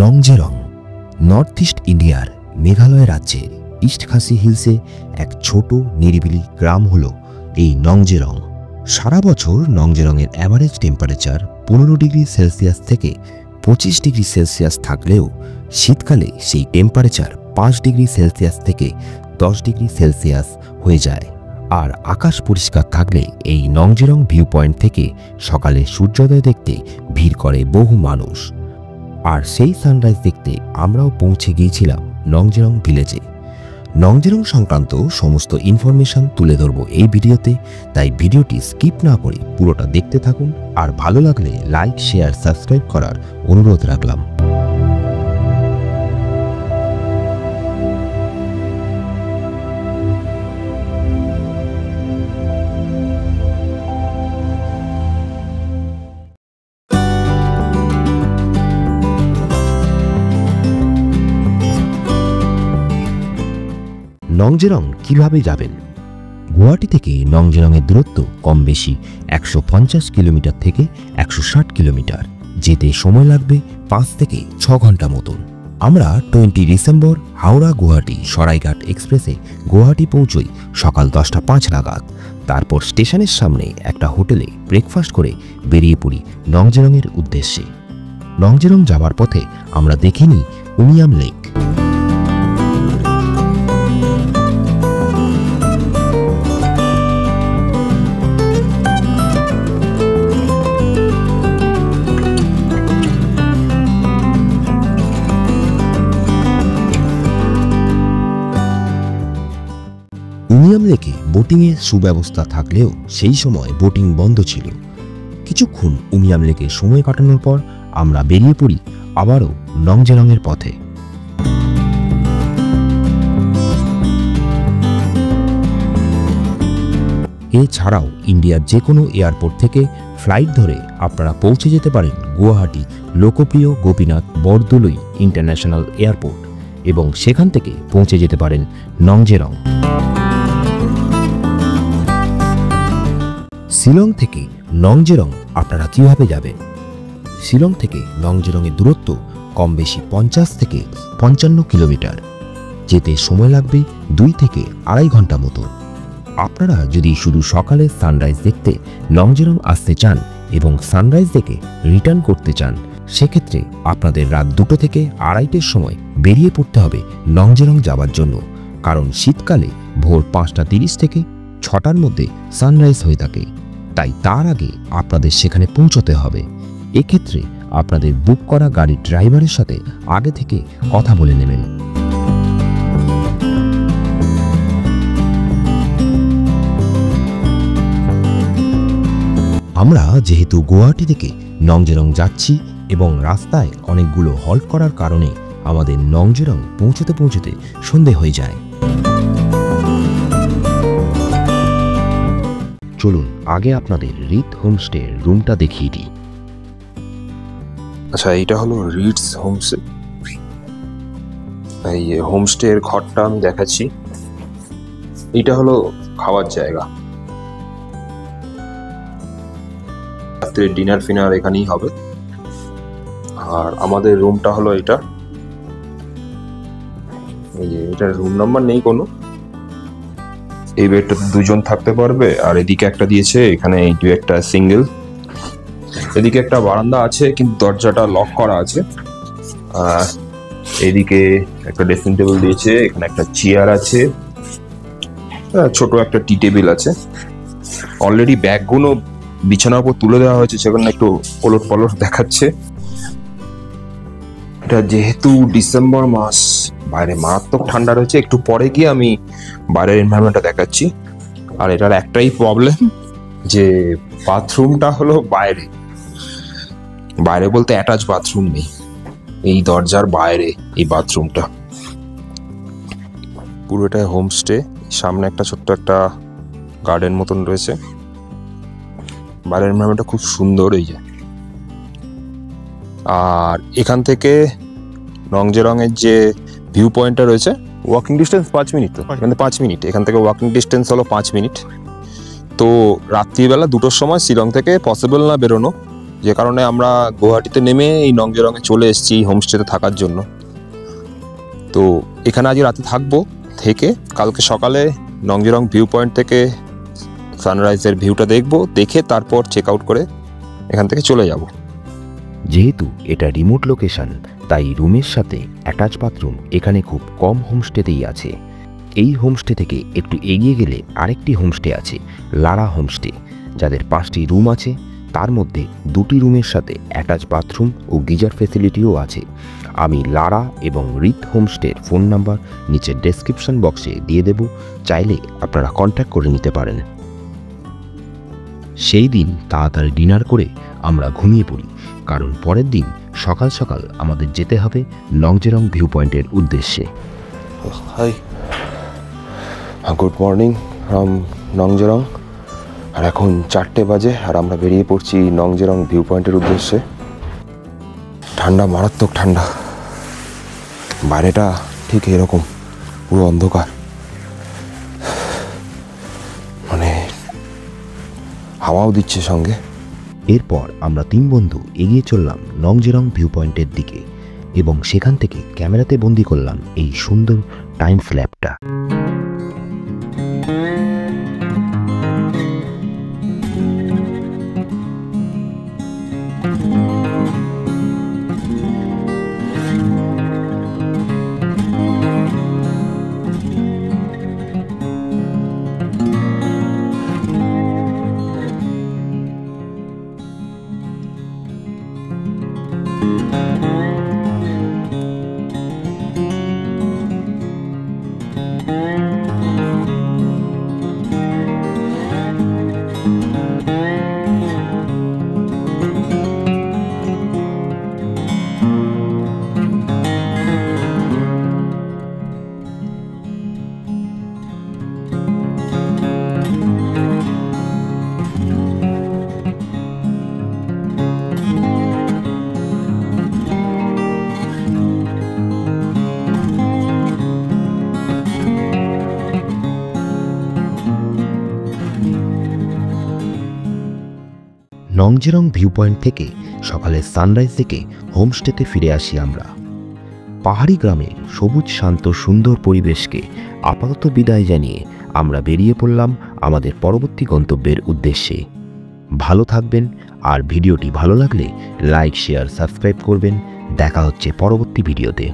নংজেরং north east ইন্ডিয়ার মেঘালয় রাজ্যে east খাসি হিলসে এক ছোট নিরিবিলি গ্রাম হল এই নংজেরং। সারা বছর নংজেরংয়ের অ্যাভারেজ টেম্পারেচার 15 ডিগ্রি সেলসিয়াস থেকে 25 ডিগ্রি সেলসিয়াস থাকলেও শীতকালে সেই টেম্পারেচার 5 ডিগ্রি সেলসিয়াস থেকে 10 ডিগ্রি সেলসিয়াস হয়ে যায়। আর আকাশ পরিষ্কার থাকলে এই নংজেরং ভিউ পয়েন্ট থেকে সকালে সূর্যোদয় দেখতে ভিড় করে বহু মানুষ। আর সেই সানরাইজ দেখতে আমরাও পৌঁছে গিয়েছিলাম নংজেরং ভিলেজে। নংজেরং সংক্রান্ত সমস্ত ইনফরমেশন তুলে ধরবো এই ভিডিওতে, তাই ভিডিওটি স্কিপ না করে পুরোটা দেখতে থাকুন। আর ভালো লাগলে লাইক, শেয়ার, সাবস্ক্রাইব করার অনুরোধ রাখলাম। নংজেরং কিভাবে যাবেন? গুয়াহাটি থেকে নংজেরংয়ের দূরত্ব কম বেশি 150 কিলোমিটার থেকে 160 কিলোমিটার। যেতে সময় লাগবে 5 থেকে 6 ঘন্টা মতন। আমরা 20 ডিসেম্বর হাওড়া গুয়াহাটি সরাইঘাট এক্সপ্রেসে গুয়াহাটি পৌঁছই সকাল 10:05 নাগাদ। তারপর স্টেশনের সামনে একটা হোটেলে ব্রেকফাস্ট করে বেরিয়ে পড়ি নংজেরংয়ের উদ্দেশ্যে। নংজেরং যাওয়ার পথে আমরা দেখে নিই উমিয়াম লেক। উমিয়াম লেকে বোটিংয়ের সুব্যবস্থা থাকলেও সেই সময় বোটিং বন্ধ ছিল। কিছুক্ষণ উমিয়াম লেকে সময় কাটানোর পর আমরা বেরিয়ে পড়ি আবারও নংজেরংয়ের পথে। এছাড়াও ইন্ডিয়ার যে কোনো এয়ারপোর্ট থেকে ফ্লাইট ধরে আপনারা পৌঁছে যেতে পারেন গুয়াহাটি লোকপ্রিয় গোপীনাথ বরদলৈ ইন্টারন্যাশনাল এয়ারপোর্ট, এবং সেখান থেকে পৌঁছে যেতে পারেন নংজেরং। শিলং থেকে নংজেরং আপনারা কিভাবে যাবেন? শিলং থেকে নংজেরংয়ের দূরত্ব কম বেশি 50 থেকে 55 কিলোমিটার। যেতে সময় লাগবে 2 থেকে 2.5 ঘন্টা মতো। আপনারা যদি শুধু সকালে সানরাইজ দেখতে নংজেরং আসতে চান এবং সানরাইজ দেখে রিটার্ন করতে চান, সেক্ষেত্রে আপনাদের রাত 2টো থেকে 2:30টার সময় বেরিয়ে পড়তে হবে নংজেরং যাওয়ার জন্য। কারণ শীতকালে ভোর 5:30 থেকে 6টার মধ্যে সানরাইজ হয়ে থাকে, তাই তার আগে আপনাদের সেখানে পৌঁছতে হবে। এক্ষেত্রে আপনাদের বুক করা গাড়ির ড্রাইভারের সাথে আগে থেকে কথা বলে নেবেন। আমরা যেহেতু গুয়াহাটি থেকে নংজেরং যাচ্ছি এবং রাস্তায় অনেকগুলো হল্ট করার কারণে আমাদের নংজেরং পৌঁছতে পৌঁছতে সন্ধে হয়ে যায়। চলুন আগে আপনাদের রিট হোমস্টে রুমটা দেখিয়ে দিই। আচ্ছা, এইটা হলো রিটস হোমস্টে। এই হোমস্টে এর ঘরটা আমি দেখাচ্ছি। এইটা হলো খাওয়ার জায়গা, রাত্রে ডিনার ফিনার এখানেই হবে। আর আমাদের রুমটা হলো এটা। এই যে এটার রুম নাম্বার নেই কোনো। এই বেডটাতে 2 জন থাকতে পারবে। আর এদিকে একটা দিয়েছে, এখানে এই একটা সিঙ্গেল। এদিকে একটা বারান্দা আছে কিন্তু দরজাটা লক করা আছে। আর এদিকে একটা ড্রেসিং টেবিল দিয়েছে, এখানে একটা চেয়ার আছে, ছোট একটা টি টেবিল আছে। অলরেডি ব্যাগগুলো বিছানার উপর তুলে দেওয়া হয়েছে, সেখানে একটু ওলট পালট দেখাচ্ছে। এটা যেহেতু ডিসেম্বর মাস, বাইরে মারাত্মক ঠান্ডা রয়েছে। একটু পরে গিয়ে আমি বাইরের এনভায়রনমেন্টটা দেখাচ্ছি। আর এটার একটাই প্রবলেম যে বাথরুমটা হলো বাইরে। বাইরে বলতে অ্যাটাচ বাথরুম নেই, এই দরজার বাইরে এই বাথরুমটা। পুরোটাই হোমস্টে। সামনে একটা ছোট্ট একটা গার্ডেন মতন রয়েছে। বাইরের এনভায়রনমেন্টটা খুব সুন্দর। এই যে, আর এখান থেকে নংজেরং এর যে ভিউ পয়েন্টটা রয়েছে, ওয়াকিং ডিস্টেন্স 5 মিনিট। তো এখান থেকে 5 মিনিট, এখান থেকে ওয়াকিং ডিস্টেন্স হলো 5 মিনিট। তো রাত্রিবেলা 2টোর সময় শিলং থেকে পসিবল না বেরোনো, যে কারণে আমরা গুয়াহাটিতে নেমে এই নংজেরঙে চলে এসেছি হোমস্টেতে থাকার জন্য। তো এখানে আজ রাতে থাকবো, থেকে কালকে সকালে নংজেরং ভিউ পয়েন্ট থেকে সানরাইজের ভিউটা দেখবো, দেখে তারপর চেক আউট করে এখান থেকে চলে যাব। যেহেতু এটা রিমোট লোকেশন, তাই রুমের সাথে অ্যাটাচ বাথরুম এখানে খুব কম হোমস্টেতেই আছে। এই হোমস্টে থেকে একটু এগিয়ে গেলে আরেকটি হোমস্টে আছে, লারা হোমস্টে, যাদের 5টি রুম আছে। তার মধ্যে 2টি রুমের সাথে অ্যাটাচ বাথরুম ও গিজার ফেসিলিটিও আছে। আমি লারা এবং রিত হোমস্টের ফোন নাম্বার নিচে ডেসক্রিপশন বক্সে দিয়ে দেব, চাইলে আপনারা কন্ট্যাক্ট করে নিতে পারেন। সেই দিন তাড়াতাড়ি ডিনার করে আমরা ঘুমিয়ে পড়ি, কারণ পরের দিন সকাল সকাল আমাদের যেতে হবে নংজেরং ভিউ পয়েন্টের উদ্দেশ্যে। Hi, good morning from Nongjrong. আর এখন 4টে বাজে আর আমরা বেরিয়ে পড়ছি নংজেরং ভিউ পয়েন্টের উদ্দেশ্যে। ঠান্ডা, মারাত্মক ঠান্ডা। বাইরেটা ঠিক এরকম পুরো অন্ধকার, মানে হাওয়াও দিচ্ছে সঙ্গে। এরপর আমরা 3 বন্ধু এগিয়ে চললাম নংজেরং ভিউ পয়েন্টের দিকে এবং সেখান থেকে ক্যামেরাতে বন্দি করলাম এই সুন্দর টাইম স্ল্যাপটা। নংজেরং ভিউ পয়েন্ট থেকে সকালে সানরাইজ দেখে হোমস্টেতে ফিরে আসি আমরা। পাহাড়ি গ্রামে সবুজ শান্ত সুন্দর পরিবেশকে আপাতত বিদায় জানিয়ে আমরা বেরিয়ে পড়লাম আমাদের পরবর্তী গন্তব্যের উদ্দেশ্যে। ভালো থাকবেন, আর ভিডিওটি ভালো লাগলে লাইক, শেয়ার, সাবস্ক্রাইব করবেন। দেখা হচ্ছে পরবর্তী ভিডিওতে।